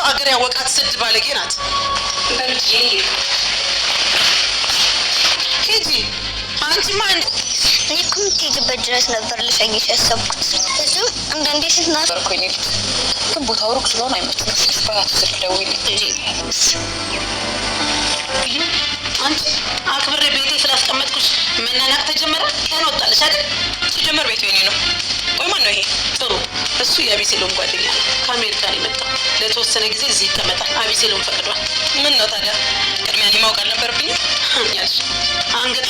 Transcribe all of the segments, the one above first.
አገር ያወቃት ስድ ባለጌ ናት። በልጅ ሂጂ አንቺ ማን እኔኩም ትሄጂበት ድረስ ነበር ልሸኝሽ ያሰብኩት። እዚሁ አንዳንዴ ስትናገርኩኝ ግን ቦታው ሩቅ ስለሆነ አይመችም። ስፋት ስልክ ደውይልኝ እንጂ አንቺ አክብሬ ቤቴ ስላስቀመጥኩሽ መናናቅ ተጀመረ። ቀን ወጣልሽ አይደል? ሲጀመር ቤቱ የኔ ነው። ቆይ ማን ነው ይሄ? ጥሩ እሱ የአቢሴሎም ጓደኛ ነው። ከአሜሪካን የመጣው ለተወሰነ ጊዜ እዚህ ይቀመጣል። አቢሴሎም ፈቅዷል። ምን ነው ታዲያ ቅድሚያ እኔ ማወቅ አልነበረብኝም ያልሽ? አንገት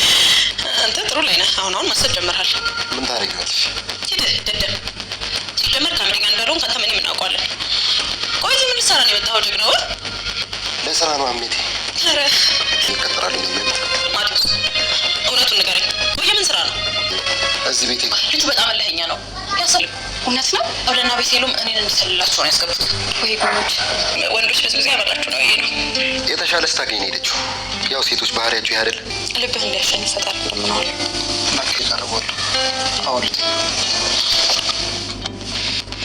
አንተ ጥሩ ላይ ነህ። አሁን ማሰብ ጀምረሃል። ምን ታደርጊያለሽ? ደደብ ሲጀመር ከአሜሪካ እንዳለውን ከተማ ምን እናውቃለን። ቆይ ምን ልትሰራ ነው የመጣኸው? ጀግናው ለስራ ነው አሜቴ። ኧረ ይቀጥራል ማለት እውነቱን ንገረኝ። ወይ ምን ስራ ነው? እዚህ ቤቴ ልጁ በጣም አለኸኛ ነው ያሰልም። እውነት ነው። አውለና አቢሴሎም እኔን እንድሰልላቸው ነው ያስገቡት። ወይ ጉድ! ወንዶች ብዙ ጊዜ ያመጣችሁ ነው። ይሄ ነው የተሻለ ስታገኝ ሄደችው። ያው ሴቶች ባህሪያቸው ይሄ አይደል? ልብህ እንዲያሸንፍ ፈጣሪ ለምነዋል። ናክ ይቀርባሉ። አሁን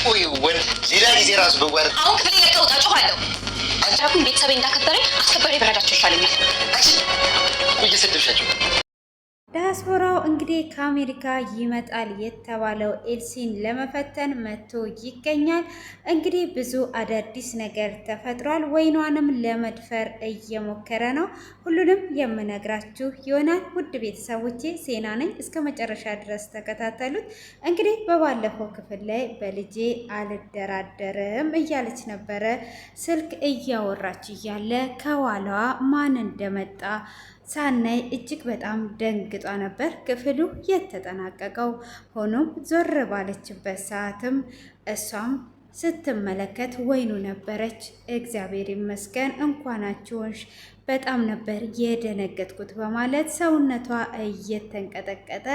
ወይ ወንድ ሌላ ጊዜ ራሱ በጓር አሁን ክፍል ለቀው ታጮኻለሁ። አንቺ ቤተሰቤ እንዳከበረኝ አስከበሬ በረዳቸው ይሻለኛል። አንቺ እየሰደብሻቸው ዲያስፖራው እንግዲህ ከአሜሪካ ይመጣል የተባለው ኤልሲን ለመፈተን መጥቶ ይገኛል። እንግዲህ ብዙ አዳዲስ ነገር ተፈጥሯል። ወይኗንም ለመድፈር እየሞከረ ነው። ሁሉንም የምነግራችሁ ይሆናል። ውድ ቤተሰቦቼ ዜና ነኝ፣ እስከ መጨረሻ ድረስ ተከታተሉት። እንግዲህ በባለፈው ክፍል ላይ በልጄ አልደራደርም እያለች ነበረ። ስልክ እያወራች እያለ ከኋላዋ ማን እንደመጣ ሳናይ እጅግ በጣም ደንግጧ ነበር ክፍሉ የተጠናቀቀው። ሆኖም ዞር ባለችበት ሰዓትም እሷም ስትመለከት ወይኑ ነበረች። እግዚአብሔር ይመስገን እንኳናችሁሽ፣ በጣም ነበር የደነገጥኩት በማለት ሰውነቷ እየተንቀጠቀጠ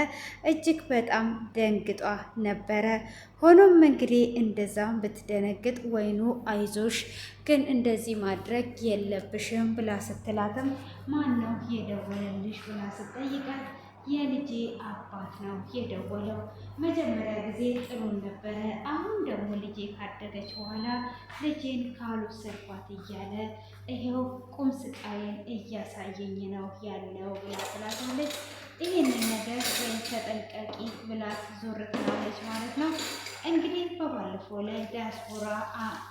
እጅግ በጣም ደንግጧ ነበረ። ሆኖም እንግዲህ እንደዛም ብትደነግጥ ወይኑ አይዞሽ፣ ግን እንደዚህ ማድረግ የለብሽም ብላ ስትላትም ማን ነው የደወለልሽ ብላ ስትጠይቃት የልጄ አባት ነው የደወለው። መጀመሪያ ጊዜ ጥሩን ነበረ፣ አሁን ደግሞ ልጄ ካደገች በኋላ ልጄን ካልወሰድኳት እያለ ይሄው ቁም ስቃይን እያሳየኝ ነው ያለው ብላ ትላታለች። ይህንን ነገር ወይም ተጠንቀቂ ብላት ዞር ትላለች ማለት ነው። እንግዲህ በባለፈው ላይ ዲያስፖራ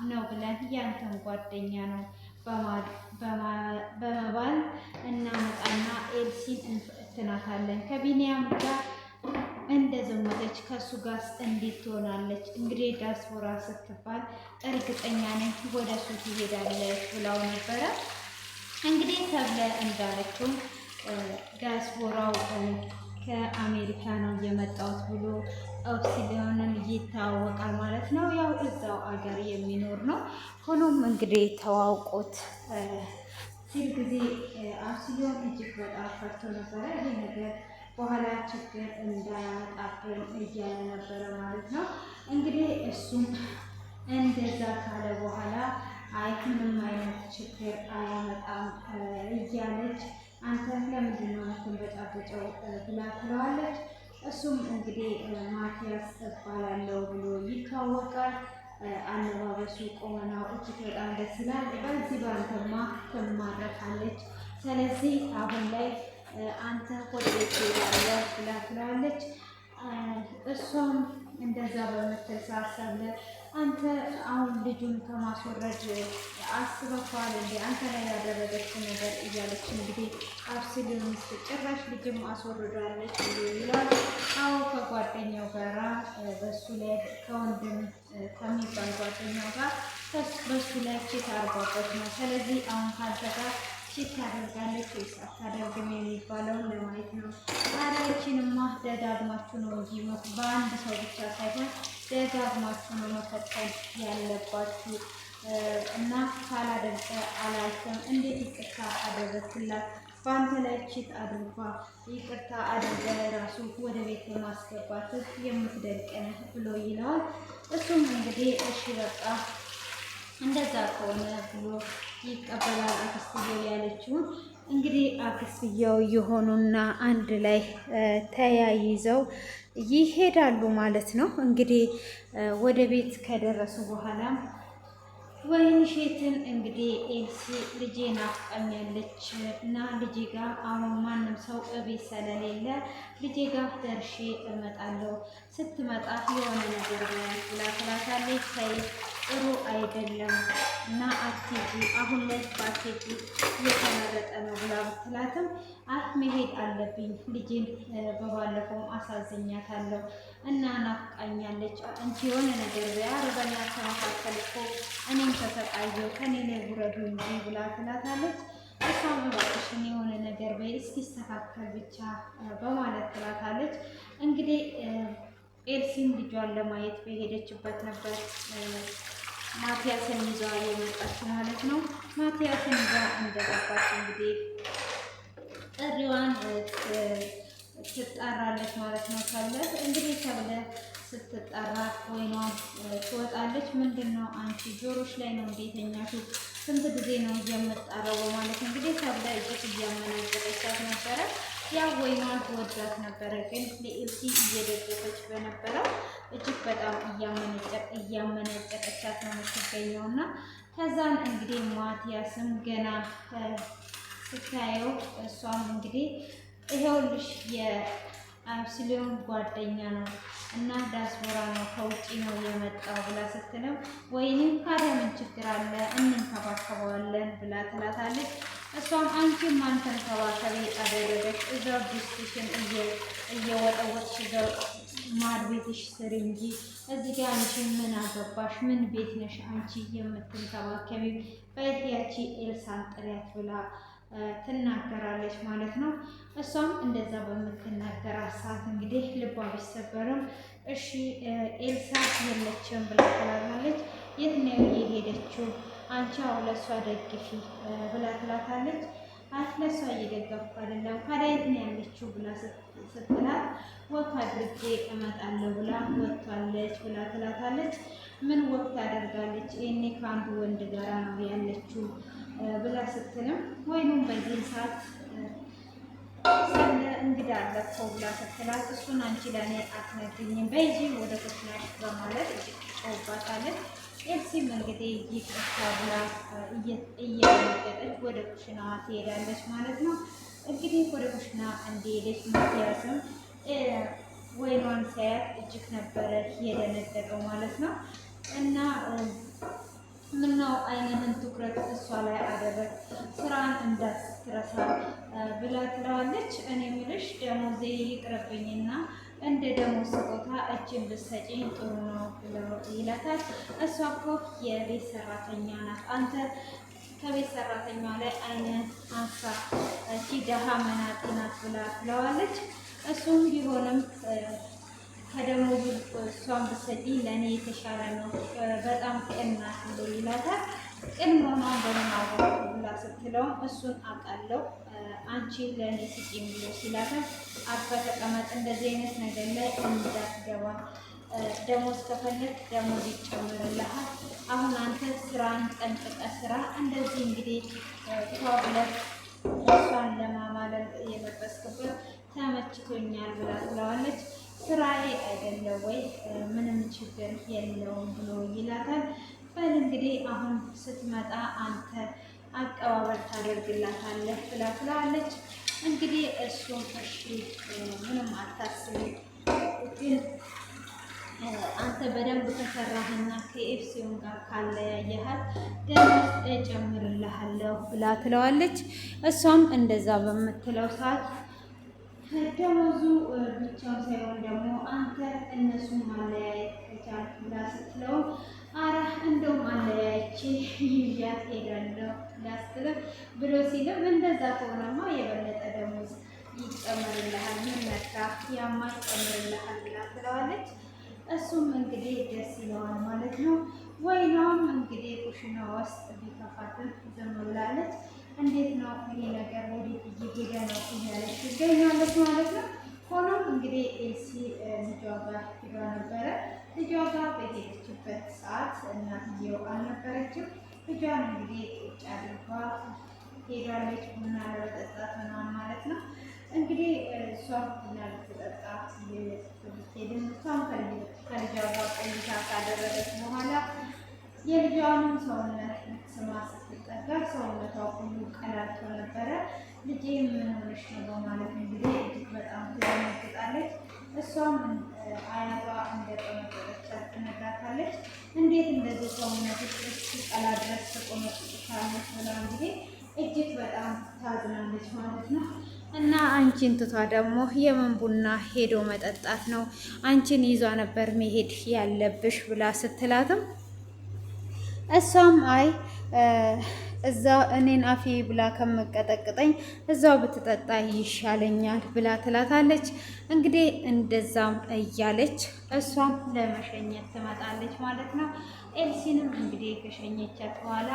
ነው ብለን ያንተን ጓደኛ ነው በመባል እናመጣና ኤልሲን እንፈትናታለን። ከቢኒያም ጋር እንደዘመተች ከሱ ጋር እንዴት ትሆናለች? እንግዲህ ዲያስፖራ ስትባል እርግጠኛ ነኝ ወደ እሱ ትሄዳለች ብላው ነበረ። እንግዲህ ተብለ እንዳለችው ዲያስፖራው ከአሜሪካ ነው የመጣሁት ብሎ ኦብሲዲዮንን ይታወቃል ማለት ነው። ያው እዛው አገር የሚኖር ነው። ሆኖም እንግዲህ ተዋውቆት ሲል ጊዜ ኦብሲዲዮን እጅግ በጣም ፈርቶ ነበረ። ይህ ነገር በኋላ ችግር እንዳያመጣብን እያለ ነበረ ማለት ነው። እንግዲህ እሱም እንደዛ ካለ በኋላ አይ ምንም አይነት ችግር አያመጣም እያለች አንተ ለምንድን ነው የምትንበጫበጨው ብላ ትለዋለች። እሱም እንግዲህ ማቲያስ እባላለሁ ብሎ ይታወቃል። አለባበሱ፣ ቁመናው እጅግ በጣም ደስ ይላል። በዚህ ባንተማ ትማረካለች። ስለዚህ አሁን ላይ አንተ ወደ ቤት ትሄዳለህ ብላ ትለዋለች። እሷም እንደዛ በምትል ሳሰብ አንተ አሁን ልጁን ከማስወረድ አስበኳል እንዴ? አንተ ላይ ያደረገችው ነገር እያለች እንግዲህ ኦብሲዲዮን ውስጥ ጭራሽ ልጅም አስወርዳለች ይላል። አዎ ከጓደኛው ጋራ በሱ ላይ ከወንድም ከሚባል ጓደኛው ጋር በሱ ላይ ቺት አርጓበት ነው። ስለዚህ አሁን ካንተ ጋር ቺት ታደርጋለች ወይስ አታደርግም የሚባለውን ለማየት ነው። ታዲያችንማ ደጋግማችሁ ነው እንጂ በአንድ ሰው ብቻ ሳይሆን ደጋግማችሁ ነው መፈተን ያለባችሁ እና ካላደረገ አላልኩም። እንዴት ይቅርታ አደረግክላት? በአንተ ላይ ቺት አድርጓ ይቅርታ አድርገ ራሱ ወደ ቤት የማስገባት የምትደንቀነህ ብሎ ይለዋል። እሱም እንግዲህ እሺ በቃ እንደዛ ከሆነ ብሎ ይቀበላል። አክስትየው ያለችውን እንግዲህ አክስትየው የሆኑና አንድ ላይ ተያይዘው ይሄዳሉ ማለት ነው። እንግዲህ ወደ ቤት ከደረሱ በኋላ ወይንሸትን እንግዲህ ኤልሲ ልጄ ናፍቃኛለች እና ልጄ ጋር አሁን ማንም ሰው እቤት ስለሌለ ልጄ ጋር ደርሼ እመጣለሁ። ስትመጣ የሆነ ነገር ብላ ትላታለች። ተይ ጥሩ አይደለም እና አትሄጂ፣ አሁን ላይ ባትሄጂ እየተመረጠ ነው ብላ ብትላትም መሄድ አለብኝ ልጄን በባለፈው አሳዝኛታለሁ እና ናፍቃኛለች። አንቺ የሆነ ነገር በያረበና ተመካከል እኮ እኔም ተሰቃየሁ ከኔ ላይ ውረዱ እንጂ ብላ ትላታለች። እሷም እባክሽን የሆነ ነገር በይ እስኪስተካከል ብቻ በማለት ትላታለች። እንግዲህ ኤልሲም ልጇን ለማየት በሄደችበት ነበር ማቲያስን ይዛ የመጣች ማለት ነው። ማቲያስን ይዛ እንደገባች እንግዲህ ጥሪዋን ትጣራለች ማለት ነው። ሰብለ እንግዲህ ሰብለ ስትጠራ ወይኗን ትወጣለች። ምንድን ነው አንቺ ጆሮች ላይ ነው እንደተኛሽው? ስንት ጊዜ ነው የምትጣራው? በማለት እንግዲህ ሰብለ እጅግ እያመነጨረቻት ነበረ። ያ ወይኗን ትወዳት ነበረ፣ ግን ለኤልሲ እየደገፈች በነበረው እጅግ በጣም እያመነጨረቻት ነው የምትገኘው እና ከዛን እንግዲህ ማቲያስም ገና ስታየው እሷም እንግዲህ ይኸውልሽ የአብስሊዮን ጓደኛ ነው እና ዳስቦራ ነው ከውጭ ነው የመጣው ብላ ስትለው ወይንም ካዲያ ምን ችግር አለ እንንከባከበዋለን ብላ ትላታለች። እሷም አንቺም ማን ተንከባከቢ አደረገች? እዛው ዲስኩሽን እየወጠወጥሽ እዛው ማድ ቤትሽ ስሪ እንጂ እዚህ ጋር አንቺ ምን አገባሽ? ምን ቤት ነሽ አንቺ የምትንከባከቢ? በያቺ ኤልሳን ጥሪያት ብላ ትናገራለች ማለት ነው። እሷም እንደዛ በምትናገራት ሰዓት እንግዲህ ልቧ ቢሰበርም እሺ ኤልሳ የለችም ብላ ትላታለች። የት ነው የሄደችው? አንቺ አዎ ለእሷ ደግፊ ብላ ትላታለች። ለእሷ እየደገፍኩ አይደለም ካዲያ የት ነው ያለችው ብላ ስትላት ወክ አድርጌ እመጣለሁ ብላ ወጥታለች ብላ ትላታለች። ምን ወቅ ታደርጋለች? እኔ ከአንዱ ወንድ ጋራ ነው ያለችው ብላ ስትልም ወይንም በዚህ ሰዓት ስለ እንግዳ አለፈው ብላ ስትላት እሱን አንቺ ለእኔ አትነግሪኝም በይዚ ወደ ኩሽናሽ በማለት እጅቅባታለች። ኤልሲም እንግዲህ ይቅርታ ብላ እየደነገጠች ወደ ኩሽና ትሄዳለች ማለት ነው። እንግዲህ ወደ ኩሽና እንደሄደች ማቲያስም ወይኗን ሳያት እጅግ ነበረ የደነገጠው ማለት ነው። እና ምነው አይንህን ትኩረት እሷ ላይ አደረግ ስራን እንዳትረሳ ብላ ትለዋለች። እኔ ምልሽ ደሞዜ ይቅርብኝና እንደ ደሞዝ ስጦታ እጅን ብትሰጪኝ ጥሩ ነው ይላታል። እሷ እኮ የቤት ሰራተኛ ናት፣ አንተ ከቤት ሰራተኛ ላይ አይንን አንሳ፣ እቺ ደሃ መናጢ ናት ብላ ትለዋለች። እሱም ቢሆንም ከደሞዙ እሷን ብትሰጪ ለእኔ የተሻለ ነው፣ በጣም ቅን ናት ብሎ ይላታል። ቅን መሆኗን በምን አወቅኩ ብላ ስትለውም እሱን አውቃለሁ አንቺ ለእኔ ስጪኝ ብሎ ሲላታል። አርፈ ተቀመጥ፣ እንደዚህ አይነት ነገር ላይ እንዳትገባ፣ ደሞዝ ከፈለግ ደሞዝ ይጨምርልሃል። አሁን አንተ ስራን ጠንቅቀ ስራ። እንደዚህ እንግዲህ ተዋብለህ እሷን ለማማለል የለበስክበት ተመችቶኛል ብላ ትለዋለች። ስራዬ አይደለ ወይ? ምንም ችግር የለውም ብሎ ይላታል። በል እንግዲህ አሁን ስትመጣ አንተ አቀባበል ታደርግላታለህ ብላ ትለዋለች። እንግዲህ እሱም እሺ ምንም አታስቢ፣ ግን አንተ በደንብ ከሰራህና ከኤፍሲውን ጋር ካለያየሃል ደሞዝ እጨምርልሃለሁ ብላ ትለዋለች። እሷም እንደዛ በምትለው ሰዓት ደሞዙ ብቻው ሳይሆን ደግሞ አንተ እነሱን ማለያየት ከቻልክ ብላ ስትለው አረ እንደውም አለያይቼ ይዣት ሄዳለሁ ላስትልም ብሎ ሲልም እንደዛ ከሆነማ የበለጠ ደሞዝ ይጨመርልሃል፣ ምን ነካ ያማ ይጨምርልሃል ብላ ትለዋለች። እሱም እንግዲህ ደስ ይለዋል ማለት ነው። ወይናም እንግዲህ ኩሽና ውስጥ ቢከፋትም ዝም ብላለች። እንዴት ነው ይሄ ነገር ወዴት እየሄደ ነው እያለች ትገኛለች ማለት ነው። ሆኖም እንግዲህ ኤልሲ ልጇ ጋር ሄዳ ነበረ። ልጇ ጋር በሄደችበት ሰዓት እናትየው አልነበረችም። ልጇን እንግዲህ ቁጭ አድርጓ ሄዳለች ቡና ለመጠጣት ምናምን ማለት ነው። እንግዲህ እሷ ቡና ልትጠጣ ሄድን። እሷም ከልጇ ጋር ቆይታ ካደረገች በኋላ የልጇንም ሰውነት ስማ ስትጠጋ ሰውነቷ ሁሉ ቀላልቶ ነበረ። ልጄ ምን ሆነሽ ነው በማለት እንግዲህ እጅግ በጣም ትደነግጣለች። እሷም አያቷ እንደቆነጠጠቻት ትነግራታለች። እንዴት እንደዚህ ሰውነት እስኪቀላ ድረስ ትቆነጥጥሻለች ብላ እንግዲህ እጅግ በጣም ታዝናለች ማለት ነው። እና አንቺን ትቷ ደግሞ የምን ቡና ሄዶ መጠጣት ነው፣ አንቺን ይዟ ነበር መሄድ ያለብሽ ብላ ስትላትም እሷም አይ እዛ እኔን አፌ ብላ ከመቀጠቅጠኝ እዛው ብትጠጣ ይሻለኛል ብላ ትላታለች። እንግዲህ እንደዛም እያለች እሷም ለመሸኘት ትመጣለች ማለት ነው። ኤልሲንም እንግዲህ ከሸኘቻት በኋላ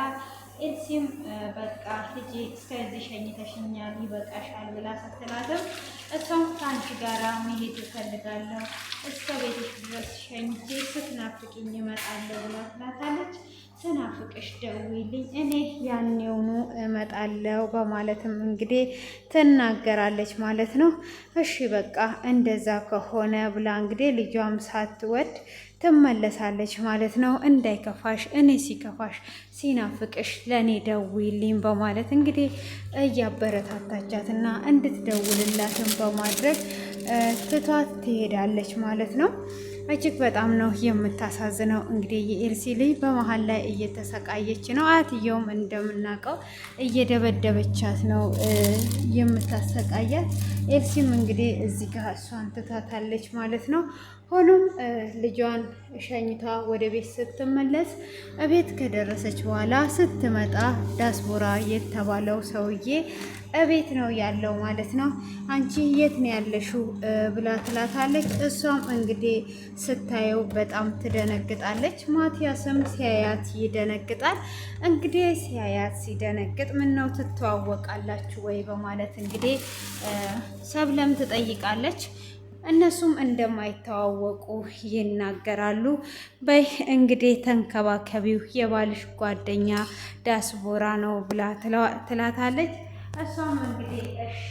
ኤልሲም በቃ ልጄ እስከዚህ ሸኝተሽኛል ይበቃሻል ብላ ስትላትም እሷም ከአንቺ ጋራ መሄድ እፈልጋለሁ እስከ ቤትሽ ድረስ ሸኝቼ ስትናፍቂኝ እመጣለሁ ብላ ትላታለች። ስናፍቅሽ ደውይልኝ እኔ ያኔውኑ እመጣለሁ በማለትም እንግዲህ ትናገራለች ማለት ነው። እሺ በቃ እንደዛ ከሆነ ብላ እንግዲህ ልጇም ሳትወድ ትመለሳለች ማለት ነው። እንዳይከፋሽ እኔ ሲከፋሽ ሲናፍቅሽ ለእኔ ደውይልኝ በማለት እንግዲህ እያበረታታቻትና እንድትደውልላትን በማድረግ ትቷት ትሄዳለች ማለት ነው። እጅግ በጣም ነው የምታሳዝነው። እንግዲህ የኤልሲ ልጅ በመሀል ላይ እየተሰቃየች ነው። አያትየውም እንደምናውቀው እየደበደበቻት ነው የምታሰቃያት። ኤልሲም እንግዲህ እዚህ ጋር እሷን ትታታለች ማለት ነው። ሆኖም ልጇን ሸኝታ ወደ ቤት ስትመለስ እቤት ከደረሰች በኋላ ስትመጣ ዳስቦራ የተባለው ሰውዬ እቤት ነው ያለው ማለት ነው። አንቺ የት ነው ያለሽው ብላ ትላታለች። እሷም እንግዲህ ስታየው በጣም ትደነግጣለች። ማቲያስም ሲያያት ይደነግጣል። እንግዲህ ሲያያት ሲደነግጥ ምን ነው ትተዋወቃላችሁ ወይ በማለት እንግዲህ ሰብለም ትጠይቃለች። እነሱም እንደማይተዋወቁ ይናገራሉ። በይ እንግዲህ ተንከባከቢው የባልሽ ጓደኛ ዳስቦራ ነው ብላ ትላታለች። እሷም እንግዲህ እሺ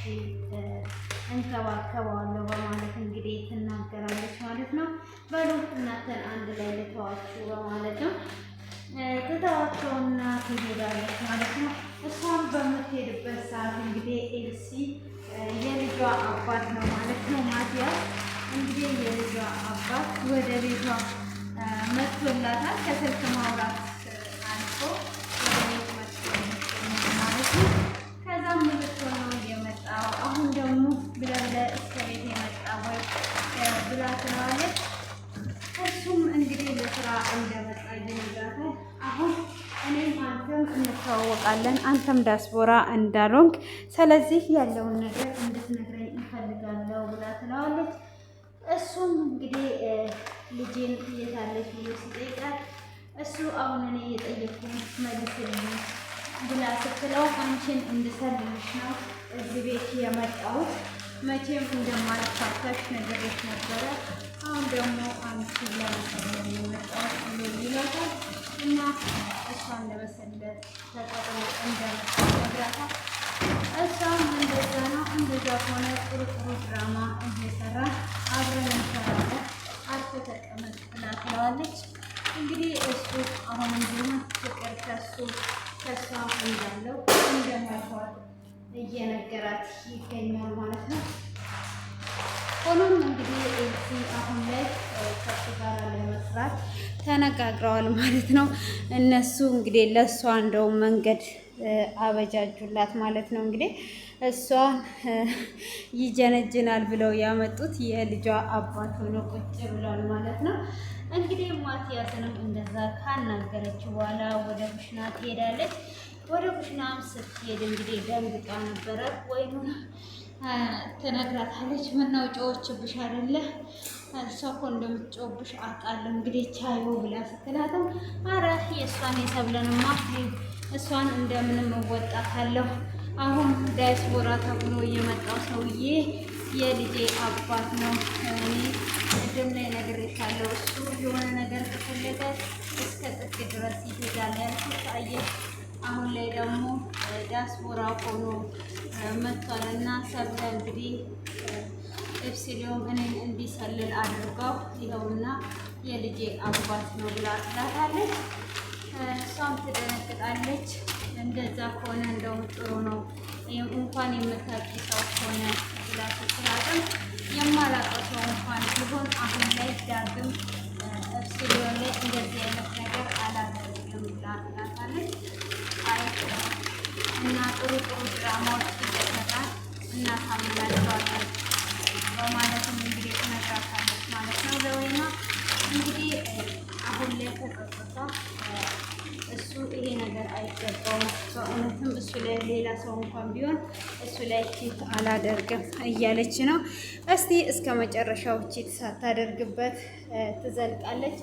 እንከባከባለሁ በማለት እንግዲህ ትናገራለች ማለት ነው። በሉ እናንተን አንድ ላይ ልተዋችሁ በማለት ነው ትተዋቸውና ትሄዳለች ማለት ነው። እሷም በምትሄድበት ሰዓት እንግዲህ ኤልሲ የልጇ አባት ነው ማለት ነው። ማቲያስ እንግዲህ የልጇ አባት ወደ ቤቷ መጥቶላታል። ከስልክ ማውራት አልፎ ወደ ቤት መጥቶ ማለት ነው። ከዛም ምልክቶ ነው የመጣው። አሁን ደግሞ ብለብለ እስከ ቤት የመጣ ወይ ብላ ትለዋለች። እሱም እንግዲህ ለስራ እንደመጣ ይነግራታል። አሁን እኔም አንተም እንተዋወቃለን፣ አንተም ዳስቦራ እንዳልሆንክ ስለዚህ ያለውን ነገር እንድትነግረኝ እፈልጋለሁ ብላ ትለዋለች። እሱም እንግዲህ ልጄን የታለች ብሎ ሲጠይቃት እሱ አሁን እኔ የጠየኩን መልስልኝ ብላ ስትለው አንቺን እንድሰልልሽ ነው እዚህ ቤት የመጣሁት፣ መቼም እንደማልፋታሽ ነገሮች ነበረ። አሁን ደግሞ አንቺ ለመሰለል የመጣሁት ብሎ ይላታል። እና እሷን ለመሰለል ተቀጥሮ እንደመጣ ነግራታል። እሷም እንደዛ ነው፣ እንደዛ ከሆነ ጥሩ ጥሩ ድራማ እየሰራ አብረን እንሰራለን፣ አርፈ ተቀመጥ ብላ ትለዋለች። እንግዲህ እሱ አሁንም ቢሆን ፍቅር ከሷ እንዳለው እንደማይተዋት እየነገራት ይገኛል ማለት ነው። ሆኖም እንግዲህ ኤልሲ አሁን ላይ ከሱ ጋር ለመስራት ተነጋግረዋል ማለት ነው። እነሱ እንግዲህ ለእሷ እንደው መንገድ አበጃጁላት ማለት ነው። እንግዲህ እሷን ይጀነጅናል ብለው ያመጡት የልጇ አባት ሆኖ ቁጭ ብሏል ማለት ነው። እንግዲህ ማቲያስንም እንደዛ ካናገረችው በኋላ ወደ ኩሽና ትሄዳለች። ወደ ኩሽናም ስትሄድ እንግዲህ ደንግጣ ነበረ። ወይም ትነግራታለች። ምነው ጮኸችብሽ አይደለ? ሰው እኮ እንደምትጮህብሽ አውቃለሁ እንግዲህ ቻዩ ብላ ስትላትም አረ የእሷን የሰብለንማ እሷን እንደምንም እወጣታለሁ። አሁን ዳያስፖራ ተብሎ የመጣው ሰውዬ የልጄ አባት ነው። እኔ ቅድም ላይ ነግሬሻለሁ። እሱ የሆነ ነገር ከፈለገ እስከ ጥግ ድረስ ይሄዳል ያልኩት አየሽ። አሁን ላይ ደግሞ ዲያስፖራ ሆኖ መጥቷልና ሰብለ እንግዲህ ኤፕሲሊዮም እኔን እንዲሰልል አድርገው ይኸውና የልጄ አባት ነው ብላ ትላታለች። እሷም ትደነግጣለች። እንደዛ ከሆነ እንደውም ጥሩ ነው እንኳን የምታውቂ ሰው ከሆነ ብላ ስትላትም የማላውቀው ሰው እንኳን ቢሆን አሁን ላይ ዳግም ኤፕሲሎን ላይ እንደዚህ አይነት ነገር አላደርግም ብላ ትላታለች። አይ እና ጥሩ ድራማዎች እየሰራን እናሳምናቸዋለን በማለትም እንግዲህ ትነግራታለች ማለት ነው ለወይና እንግዲህ አሁን ላይ ተጸጽታ እሱ ይሄ ነገር አይገባውም፣ በእውነትም እሱ ላይ ሌላ ሰው እንኳን ቢሆን እሱ ላይ ቺት አላደርግም እያለች ነው። እስቲ እስከ መጨረሻው ቺት ሳታደርግበት ትዘልቃለች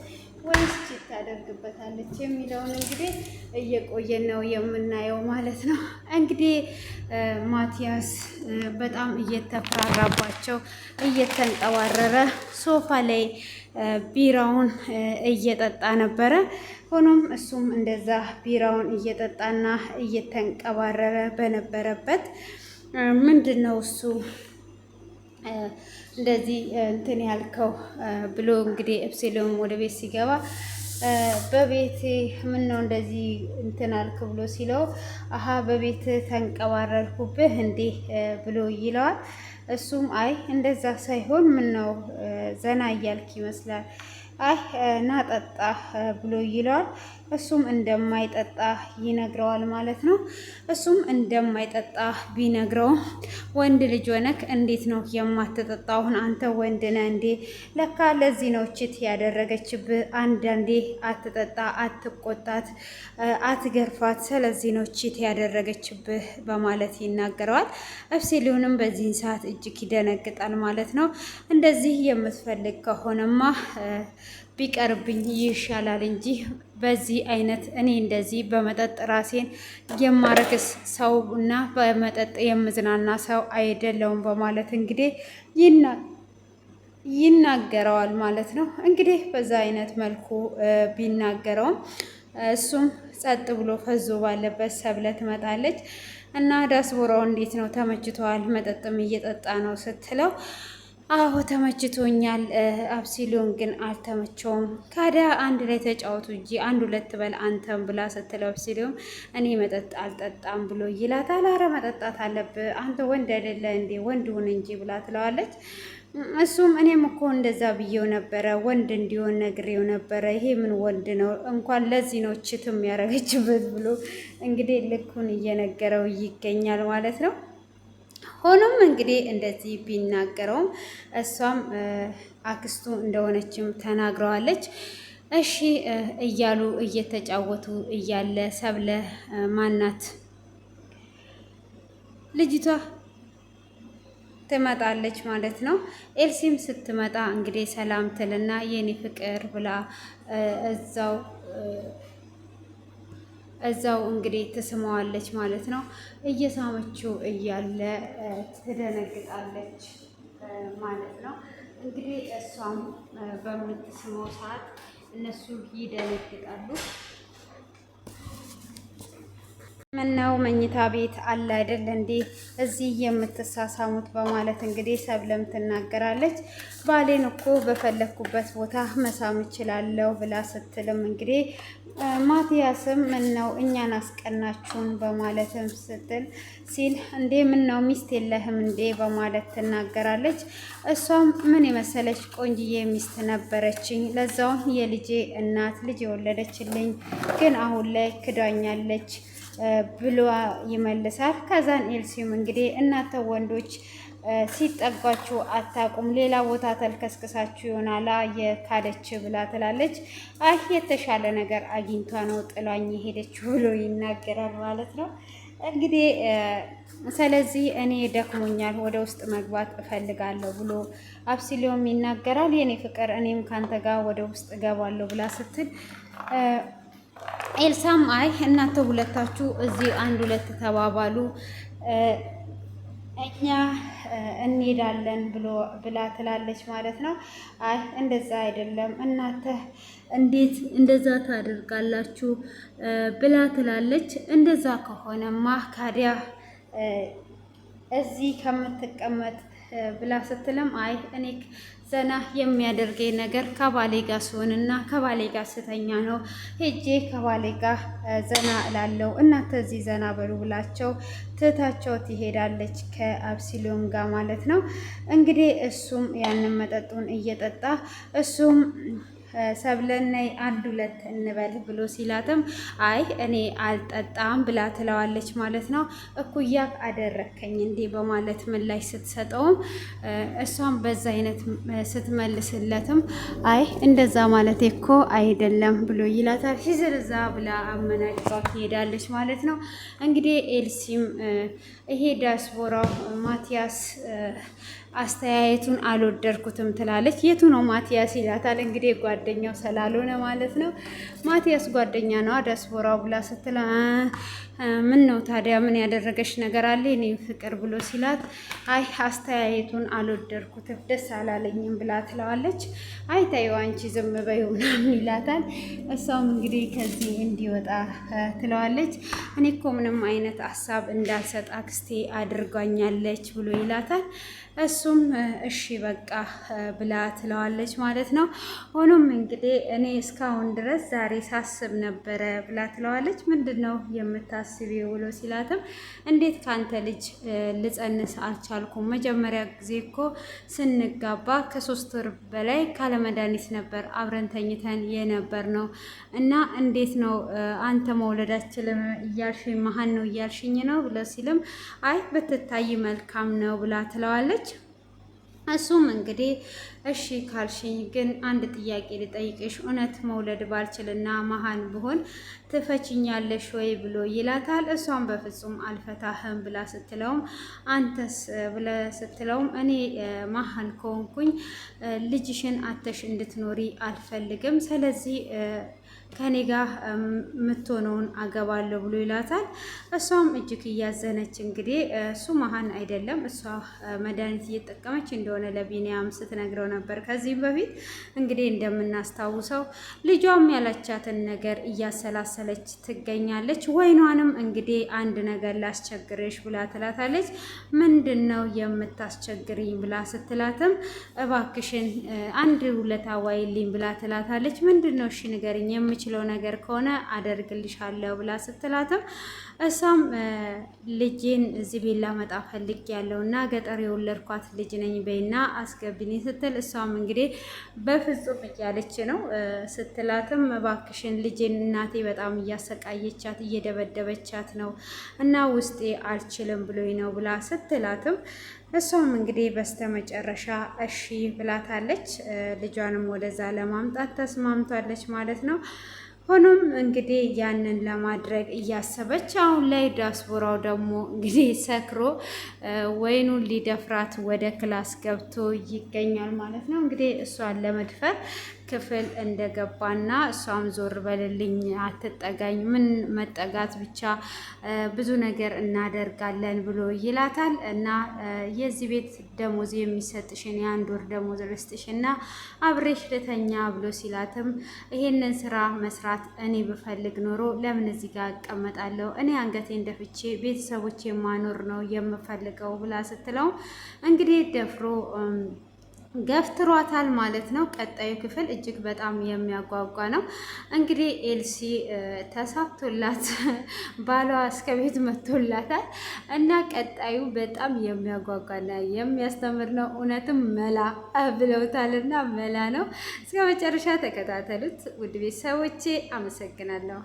ወይስ ቺት ታደርግበታለች የሚለውን እንግዲህ እየቆየን ነው የምናየው ማለት ነው። እንግዲህ ማቲያስ በጣም እየተፈራራባቸው እየተንጠባረረ ሶፋ ላይ ቢራውን እየጠጣ ነበረ። ሆኖም እሱም እንደዛ ቢራውን እየጠጣና እየተንቀባረረ በነበረበት ምንድን ነው እሱ እንደዚህ እንትን ያልከው ብሎ እንግዲህ ኤፕሲሎም ወደ ቤት ሲገባ በቤት ምን ነው እንደዚህ እንትን አልክ ብሎ ሲለው አሀ በቤት ተንቀባረርኩብህ እንዴ ብሎ ይለዋል። እሱም አይ እንደዛ ሳይሆን ምን ነው ዘና እያልክ ይመስላል፣ አይ ናጠጣ ብሎ ይለዋል። እሱም እንደማይጠጣ ይነግረዋል ማለት ነው። እሱም እንደማይጠጣ ቢነግረውም ወንድ ልጅ ሆነክ እንዴት ነው የማትጠጣውን? አንተ ወንድ ነህ እንዴ? ለካ ለዚህ ነው ችት ያደረገችብህ። አንዳንዴ አትጠጣ፣ አትቆጣት፣ አትገርፋት፣ ስለዚህ ነው ችት ያደረገችብህ በማለት ይናገረዋል። ኤፕሲሎንም በዚህን ሰዓት እጅግ ይደነግጣል ማለት ነው። እንደዚህ የምትፈልግ ከሆነማ ቢቀርብኝ ይሻላል እንጂ በዚህ አይነት እኔ እንደዚህ በመጠጥ ራሴን የማረክስ ሰው እና በመጠጥ የምዝናና ሰው አይደለውም በማለት እንግዲህ ይናገረዋል ማለት ነው። እንግዲህ በዛ አይነት መልኩ ቢናገረውም እሱም ጸጥ ብሎ ፈዞ ባለበት ሰብለ ትመጣለች እና ዳስቦራው እንዴት ነው ተመችቷል? መጠጥም እየጠጣ ነው ስትለው አዎ ተመችቶኛል፣ ኤፕሲሎን ግን አልተመቸውም። ካዲያ አንድ ላይ ተጫወቱ እንጂ አንድ ሁለት በል አንተም ብላ ስትለው ኤፕሲሎም እኔ መጠጥ አልጠጣም ብሎ ይላታል። ኧረ መጠጣት አለብህ አንተ ወንድ አይደለ እንዴ? ወንድ ሁን እንጂ ብላ ትለዋለች። እሱም እኔም እኮ እንደዛ ብዬው ነበረ፣ ወንድ እንዲሆን ነግሬው ነበረ። ይሄ ምን ወንድ ነው? እንኳን ለዚህ ነው ችትም ያደረገችበት ብሎ እንግዲህ ልኩን እየነገረው ይገኛል ማለት ነው። ሆኖም እንግዲህ እንደዚህ ቢናገረውም እሷም አክስቱ እንደሆነችም ተናግረዋለች። እሺ እያሉ እየተጫወቱ እያለ ሰብለ ማናት ልጅቷ ትመጣለች ማለት ነው። ኤልሲም ስትመጣ እንግዲህ ሰላም ትልና የኔ ፍቅር ብላ እዛው እንግዲህ ትስመዋለች ማለት ነው። እየሳመችው እያለ ትደነግጣለች ማለት ነው። እንግዲህ እሷም በምትስመው ሰዓት እነሱ ይደነግጣሉ። ምነው መኝታ ቤት አለ አይደል እንዴ እዚህ የምትሳሳሙት በማለት እንግዲህ ሰብለም ትናገራለች። ባሌን እኮ በፈለኩበት ቦታ መሳም እችላለሁ ብላ ስትልም እንግዲህ ማቲያስም ምነው እኛን አስቀናችሁን በማለትም ሲል እንዴ ምነው ሚስት የለህም እንዴ በማለት ትናገራለች። እሷም ምን የመሰለች ቆንጅዬ ሚስት ነበረችኝ፣ ለዛውም የልጄ እናት ልጅ የወለደችልኝ፣ ግን አሁን ላይ ክዳኛለች ብሎ ይመልሳል። ከዛን ኤልሲም እንግዲህ እናንተ ወንዶች ሲጠጓችሁ አታቁም፣ ሌላ ቦታ ተልከስክሳችሁ ይሆናላ የካደች ብላ ትላለች። አይ የተሻለ ነገር አግኝቷ ነው ጥላኝ ሄደችው ብሎ ይናገራል ማለት ነው። እንግዲህ ስለዚህ እኔ ደክሞኛል ወደ ውስጥ መግባት እፈልጋለሁ ብሎ ኤፕሲሎም ይናገራል። የኔ ፍቅር እኔም ካንተ ጋር ወደ ውስጥ እገባለሁ ብላ ስትል ኤልሳም አይ እናንተ ሁለታችሁ እዚህ አንድ ሁለት ተባባሉ እኛ እንሄዳለን ብላ ትላለች ማለት ነው። አይ እንደዛ አይደለም እናንተ እንዴት እንደዛ ታደርጋላችሁ ብላ ትላለች። እንደዛ ከሆነማ ካዲያ እዚህ ከምትቀመጥ ብላ ስትልም አይ እኔ ዘና የሚያደርገኝ ነገር ከባሌ ጋር ሲሆንና ከባሌ ጋር ስተኛ ነው። ሄጄ ከባሌ ጋር ዘና እላለሁ። እናንተ እዚህ ዘና በሉ ብላቸው ትታቸው ትሄዳለች ከአብሲሎም ጋር ማለት ነው። እንግዲህ እሱም ያንን መጠጡን እየጠጣ እሱም ሰብለን ነይ አንድ ሁለት እንበል ብሎ ሲላትም አይ እኔ አልጠጣም ብላ ትለዋለች ማለት ነው። እኩያ አደረከኝ እንዴ በማለት ምላሽ ስትሰጠውም እሷም በዛ አይነት ስትመልስለትም አይ እንደዛ ማለት እኮ አይደለም ብሎ ይላታል። ሲዝርዛ ብላ አመናጭቃ ትሄዳለች ማለት ነው። እንግዲህ ኤልሲም ይሄ ዲያስፖራው ማቲያስ አስተያየቱን አልወደድኩትም ትላለች። የቱ ነው ማቲያስ ይላታል። እንግዲህ ጓደኛው ስላልሆነ ማለት ነው። ማቲያስ ጓደኛ ነው ዲያስፖራው ብላ ስትል ምን ነው ታዲያ ምን ያደረገች ነገር አለ እኔ ፍቅር ብሎ ሲላት አይ አስተያየቱን አልወደድኩትም ደስ አላለኝም ብላ ትለዋለች። አይ ተይው አንቺ ዝም በይው ምናምን ይላታል። እሷም እንግዲህ ከዚህ እንዲወጣ ትለዋለች። እኔ እኮ ምንም አይነት ሀሳብ እንዳልሰጥ አክስቴ አድርጓኛለች ብሎ ይላታል። እሱም እሺ በቃ ብላ ትለዋለች ማለት ነው። ሆኖም እንግዲህ እኔ እስካሁን ድረስ ዛሬ ሳስብ ነበረ ብላ ትለዋለች። ምንድነው የምታስቢው ብሎ ሲላትም እንዴት ካንተ ልጅ ልጸንስ አልቻልኩም? መጀመሪያ ጊዜ እኮ ስንጋባ ከ3 ወር በላይ ካለመድኃኒት ነበር አብረን ተኝተን የነበር ነው እና እንዴት ነው አንተ መውለዳችን እያልሽኝ መሀን ነው እያልሽኝ ነው ብሎ ሲልም አይ ብትታይ መልካም ነው ብላ ትለዋለች። እሱም እንግዲህ እሺ ካልሽኝ ግን አንድ ጥያቄ ልጠይቅሽ፣ እውነት መውለድ ባልችልና መሀን ብሆን ትፈችኛለሽ ወይ ብሎ ይላታል። እሷም በፍጹም አልፈታህም ብላ ስትለውም አንተስ ብለ ስትለውም እኔ መሀን ከሆንኩኝ ልጅሽን አተሽ እንድትኖሪ አልፈልግም፣ ስለዚህ ከኔ ጋር የምትሆነውን አገባለሁ ብሎ ይላታል። እሷም እጅግ እያዘነች እንግዲህ እሱ መሀን አይደለም እሷ መድኃኒት እየተጠቀመች እንደሆነ ለቢኒያም ስትነግረው ነበር ከዚህም በፊት እንግዲህ እንደምናስታውሰው ልጇም ያላቻትን ነገር እያሰላሰለች ትገኛለች። ወይኗንም እንግዲህ አንድ ነገር ላስቸግርሽ ብላ ትላታለች። ምንድን ነው የምታስቸግሪኝ ብላ ስትላትም እባክሽን አንድ ውለታ ዋይልኝ ብላ ትላታለች። ምንድን ነው እሺ ንገሪኝ የምችለው ነገር ከሆነ አደርግልሻለሁ ብላ ስትላትም እሷም ልጄን እዚህ ቤት ላመጣ ፈልግ ያለውና ገጠር የወለድኳት ልጅ ነኝ በይና አስገብኝ ስትል እሷም እንግዲህ በፍጹም እያለች ነው ስትላትም እባክሽን ልጄን እናቴ በጣም እያሰቃየቻት እየደበደበቻት ነው እና ውስጤ አልችልም ብሎኝ ነው ብላ ስትላትም እሷም እንግዲህ በስተመጨረሻ እሺ ብላታለች። ልጇንም ወደዛ ለማምጣት ተስማምታለች ማለት ነው። ሆኖም እንግዲህ ያንን ለማድረግ እያሰበች አሁን ላይ ዲያስፖራው ደግሞ እንግዲህ ሰክሮ ወይኑን ሊደፍራት ወደ ክላስ ገብቶ ይገኛል ማለት ነው። እንግዲህ እሷን ለመድፈር ክፍል እንደገባና እሷም ዞር በልልኝ አትጠጋኝ፣ ምን መጠጋት ብቻ ብዙ ነገር እናደርጋለን ብሎ ይላታል። እና የዚህ ቤት ደሞዝ የሚሰጥሽን የ1 ወር ደሞዝ ልስጥሽና አብሬሽ ልተኛ ብሎ ሲላትም ይሄንን ስራ መስራት እኔ ብፈልግ ኖሮ ለምን እዚህ ጋር እቀመጣለሁ? እኔ አንገቴን ደፍቼ ቤተሰቦቼ ማኖር ነው የምፈልገው ብላ ስትለው እንግዲህ ደፍሮ ገፍትሯታል ማለት ነው። ቀጣዩ ክፍል እጅግ በጣም የሚያጓጓ ነው። እንግዲህ ኤልሲ ተሳክቶላት ባሏ እስከ ቤት መጥቶላታል እና ቀጣዩ በጣም የሚያጓጓና የሚያስተምር ነው። እውነትም መላ ብለውታልና መላ ነው። እስከ መጨረሻ ተከታተሉት ውድ ቤተሰቦቼ። አመሰግናለሁ።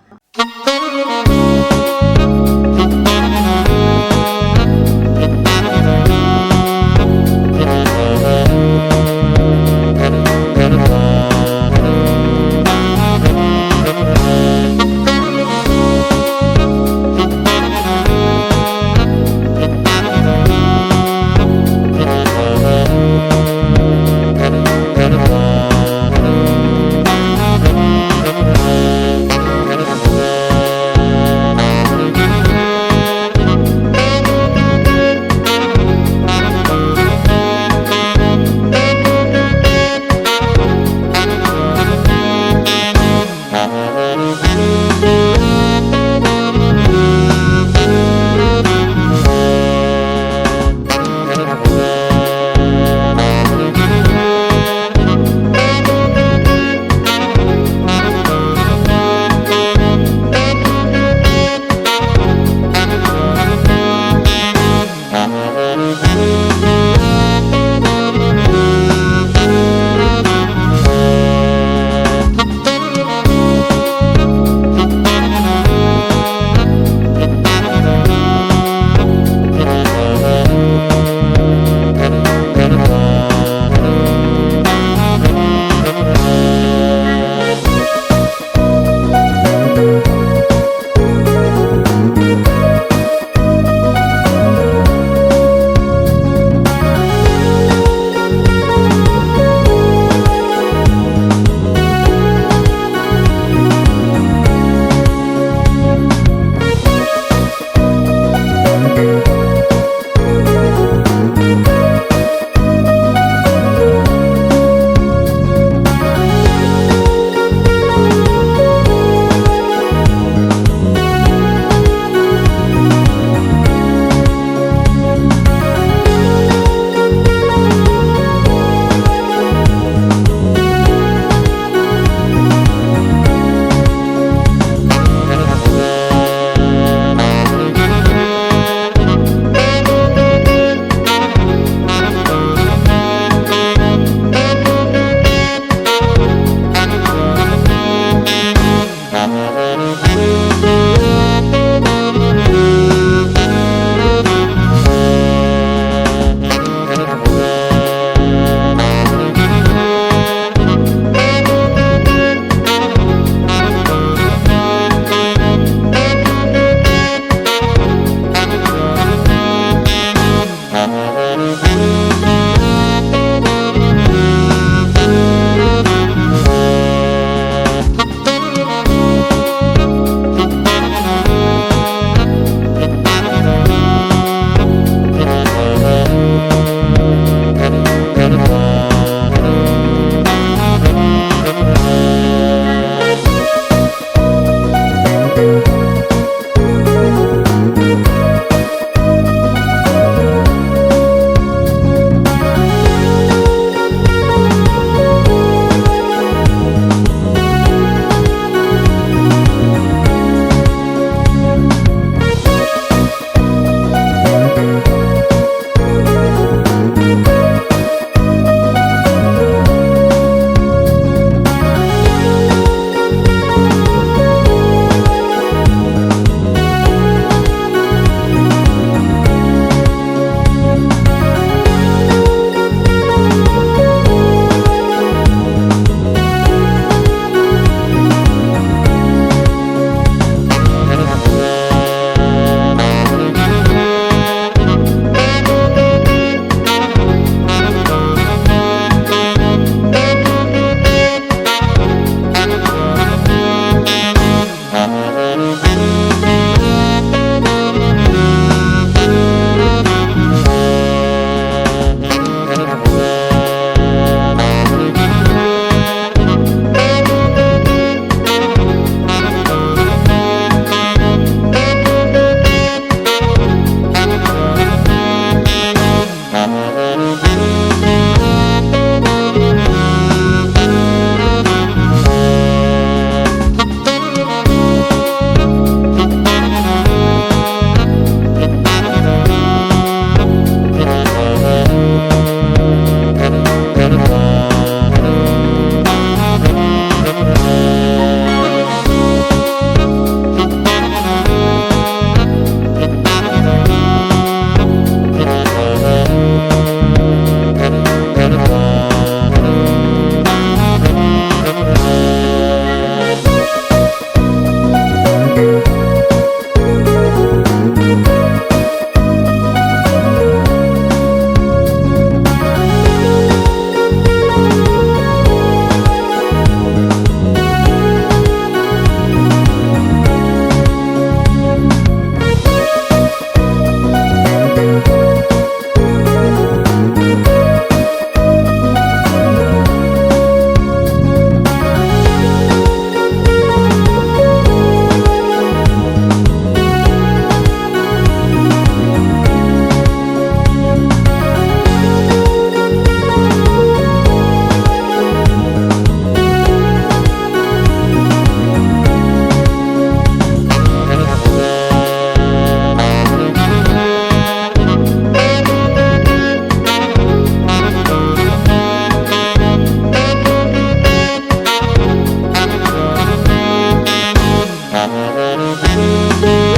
ነው።